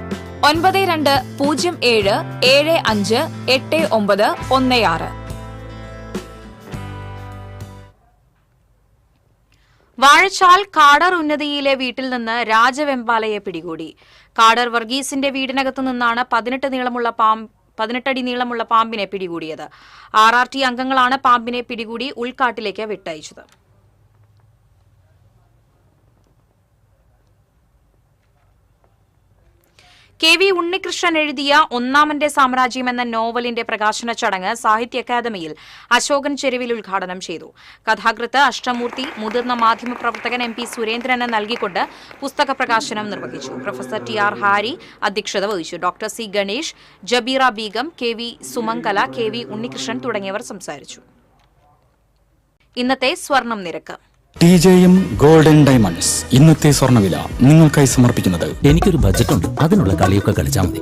9207758916. വാഴച്ചാൽ കാടർ ഉന്നതിയിലെ വീട്ടിൽ നിന്ന് രാജവെമ്പാലയെ പിടികൂടി. കാടർ വർഗീസിന്റെ വീടിനകത്തു നിന്നാണ് 18 അടി നീളമുള്ള പാമ്പിനെ പിടികൂടിയത്. RRT അംഗങ്ങളാണ് പാമ്പിനെ പിടികൂടി ഉൾക്കാട്ടിലേക്ക് വിട്ടയച്ചത്. KV ഉണ്ണികൃഷ്ണൻ എഴുതിയ ഒന്നാമന്റെ സാമ്രാജ്യം എന്ന നോവലിന്റെ പ്രകാശന ചടങ്ങ് സാഹിത്യ അക്കാദമിയിൽ അശോകൻ ചെരുവിൽ ഉദ്ഘാടനം ചെയ്തു. കഥാകൃത്ത് അഷ്ടമൂർത്തി മുതിർന്ന മാധ്യമപ്രവർത്തകൻ MP സുരേന്ദ്രന് നൽകിക്കൊണ്ട് പുസ്തക പ്രകാശനം നിർവഹിച്ചു. പ്രൊഫസർ TR ഹാരി അധ്യക്ഷത വഹിച്ചു. Doctor C Ganesh, Jabeera Beegum, KV Sumangala, KV Unnikrishnan തുടങ്ങിയവർ സംസാരിച്ചു. ഇന്നത്തെ സ്വർണം നിരക്ക്. TJM ഗോൾഡൻ ഡയമണ്ട്സ് ഇന്നത്തെ സ്വർണ്ണവില നിങ്ങൾക്കായി സമർപ്പിക്കുന്നത്. എനിക്കൊരു ബജറ്റ് ഉണ്ട്, അതിനുള്ള കളിയൊക്കെ കളിച്ചാൽ മതി.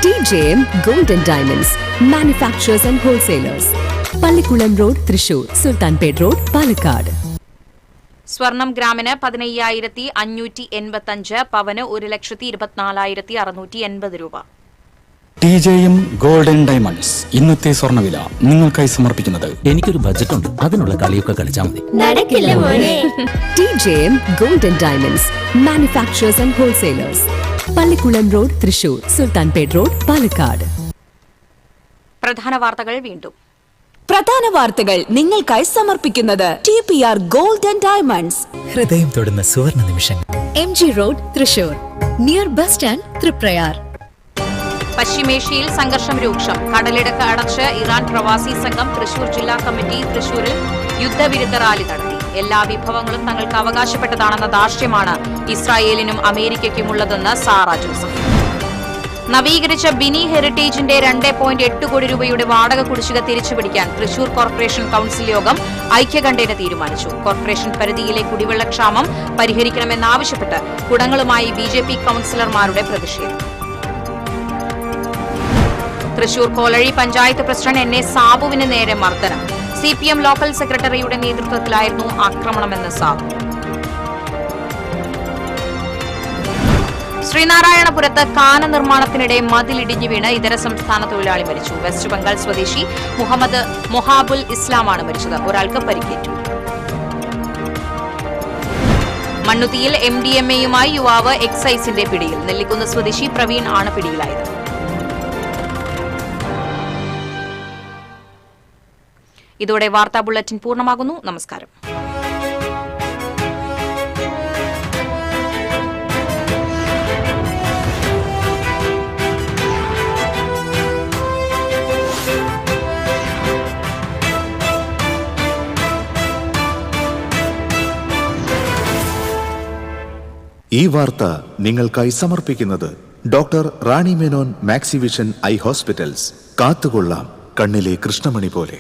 TJM golden diamonds manufacturers and wholesalers, Pallikkulam road, Thrissur, Sultanpet road, Palakkad. സ്വർണം ഗ്രാമിന് 15,585, പവന് 1,24,680 രൂപ. TJM ഗോൾഡൻ ഡയമണ്ട്സ് ഇന്നത്തെ സ്വർണ്ണവില നിങ്ങൾക്കായി സമർപ്പിക്കുന്നത്. എനിക്കൊരു ബജറ്റ് ഉണ്ട്, അതിനുള്ള കളിയൊക്കെ കളിച്ചാൽ മതി. TJM golden diamonds manufacturers and wholesalers, Pallikkulam road, Thrissur, Sultanpet road, Palakkad. പ്രധാന വാർത്തകൾ വീണ്ടും. പ്രധാന വാർത്തകൾ നിങ്ങൾക്കായി സമർപ്പിക്കുന്നത് TPR ഗോൾഡൻ ഡയമണ്ട്സ്. ഹൃദയം തൊടുന്ന സുവർണ നിമിഷങ്ങൾ. MG road, Thrissur, near bus stand, Triprayar. പശ്ചിമേഷ്യയിൽ സംഘർഷം രൂക്ഷം. കടലിടുക്ക് അടച്ച് ഇറാൻ പ്രവാസി സംഘം. തൃശൂർ ജില്ലാ കമ്മിറ്റി തൃശൂരിൽ യുദ്ധവിരുദ്ധ റാലി നടത്തി. എല്ലാ വിഭവങ്ങളും തങ്ങൾക്ക് അവകാശപ്പെട്ടതാണെന്ന ധാർഷ്ട്യമാണ് ഇസ്രായേലിനും അമേരിക്കയ്ക്കുമുള്ളതെന്ന് സാറ ജോസഫ്. നവീകരിച്ച ബിനി ഹെറിറ്റേജിന്റെ 2.8 കോടി രൂപയുടെ വാടക കുടിശ്ശിക തിരിച്ചുപിടിക്കാൻ തൃശൂർ കോർപ്പറേഷൻ കൌൺസിൽ യോഗം ഐക്യകണ്ഠേന തീരുമാനിച്ചു. കോർപ്പറേഷൻ പരിധിയിലെ കുടിവെള്ളക്ഷാമം പരിഹരിക്കണമെന്നാവശ്യപ്പെട്ട് കുടങ്ങളുമായി BJP കൌൺസിലർമാരുടെ പ്രതിഷേധം. തൃശൂർ കോലഴി പഞ്ചായത്ത് പ്രസിഡന്റ് NA സാബുവിന് നേരെ മർദ്ദനം. CPM ലോക്കൽ സെക്രട്ടറിയുടെ നേതൃത്വത്തിലായിരുന്നു ആക്രമണമെന്ന് സാബു. ശ്രീനാരായണപുരത്ത് കാന നിർമ്മാണത്തിനിടെ മതിലിടിഞ്ഞു വീണ് ഇതര സംസ്ഥാന തൊഴിലാളി മരിച്ചു. വെസ്റ്റ് ബംഗാൾ സ്വദേശി മുഹമ്മദ് മൊഹാബുൽ ഇസ്ലാമാണ് മരിച്ചത്. ഒരാൾക്ക് പരിക്കേറ്റു. മണ്ണുത്തിയിൽ MDMAയുമായി യുവാവ് എക്സൈസിന്റെ പിടിയിൽ. നെല്ലിക്കുന്ന് സ്വദേശി പ്രവീൺ ആണ് പിടിയിലായത്. ഇതോടെ വാർത്താ ബുള്ളറ്റിൻ പൂർണ്ണമാകുന്നു. നമസ്കാരം. ഈ വാർത്ത നിങ്ങൾക്കായി സമർപ്പിക്കുന്നത് doctor Rani Menon Maxivision I hospitals. കാത്തുകൊള്ളാം കണ്ണിലെ കൃഷ്ണമണി പോലെ.